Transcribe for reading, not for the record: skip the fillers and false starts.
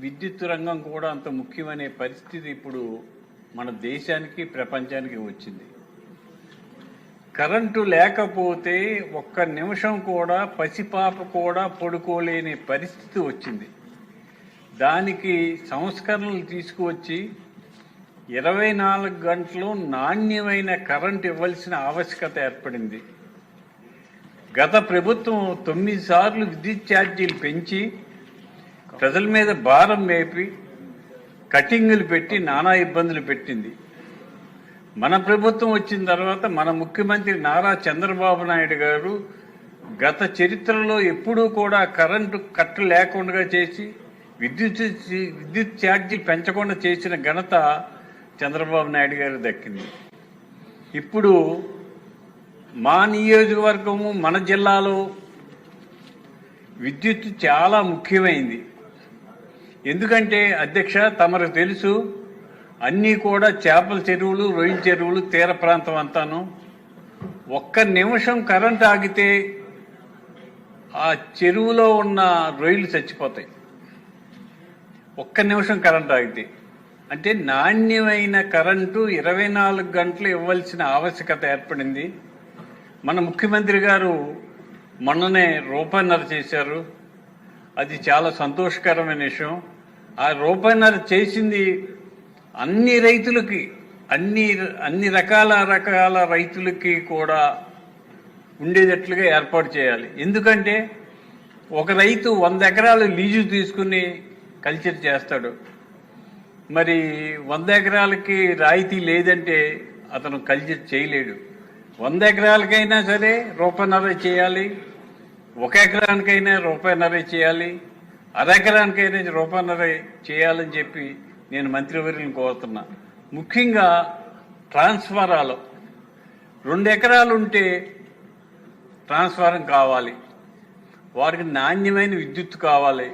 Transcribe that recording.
విద్యుత్ రంగం కూడా అంత ముఖ్యమనే పరిస్థితి ఇప్పుడు మన దేశానికి ప్రపంచానికి వచ్చింది. కరెంటు లేకపోతే ఒక్క నిమిషం కూడా పసిపాప కూడా పడుకోలేని పరిస్థితి వచ్చింది. దానికి సంస్కరణలు తీసుకువచ్చి 24 గంటలు నాణ్యమైన కరెంటు ఇవ్వాల్సిన ఆవశ్యకత ఏర్పడింది. గత ప్రభుత్వం 9 సార్లు విద్యుత్ ఛార్జీలు పెంచి ప్రజల మీద భారం వేపి కటింగులు పెట్టి నానా ఇబ్బందులు పెట్టింది. మన ప్రభుత్వం వచ్చిన తర్వాత మన ముఖ్యమంత్రి నారా చంద్రబాబు నాయుడు గారు గత చరిత్రలో ఎప్పుడూ కూడా కరెంటు కట్టు లేకుండా చేసి విద్యుత్ ఛార్జీ పెంచకుండా చేసిన ఘనత చంద్రబాబు నాయుడు గారు దక్కింది. ఇప్పుడు మా నియోజకవర్గము మన జిల్లాలో విద్యుత్ చాలా ముఖ్యమైంది. ఎందుకంటే అధ్యక్ష తమకు తెలుసు, అన్నీ కూడా చేపల చెరువులు, రొయ్యల చెరువులు, తీర ప్రాంతం అంతాను. ఒక్క నిమిషం కరెంట్ ఆగితే ఆ చెరువులో ఉన్న రొయ్యలు చచ్చిపోతాయి. ఒక్క నిమిషం కరెంట్ ఆగితే అంటే నాణ్యమైన కరెంటు 24 గంటలు ఇవ్వాల్సిన ఆవశ్యకత ఏర్పడింది. మన ముఖ్యమంత్రి గారు మొన్ననే రూపాయన్నర చేశారు. అది చాలా సంతోషకరమైన విషయం. ఆ రూపాయన్నర చేసింది అన్ని రైతులకి, అన్ని రకాల రైతులకి కూడా ఉండేటట్లుగా ఏర్పాటు చేయాలి. ఎందుకంటే ఒక రైతు 100 ఎకరాలు లీజు తీసుకుని కల్చర్ చేస్తాడు. మరి 100 ఎకరాలకి రాయితీ లేదంటే అతను కల్చర్ చేయలేడు. 100 ఎకరాలకైనా సరే రూపాయన్నర చేయాలి, 1 ఎకరానికైనా రూపాయన్నర చేయాలి, అరెకరానికైనా రూపాయన్నర చేయాలని చెప్పి నేను మంత్రివర్యులను కోరుతున్నా. ముఖ్యంగా ట్రాన్స్ఫారాలు 2 ఎకరాలు ఉంటే ట్రాన్స్ఫారం కావాలి, వారికి నాణ్యమైన విద్యుత్ కావాలి.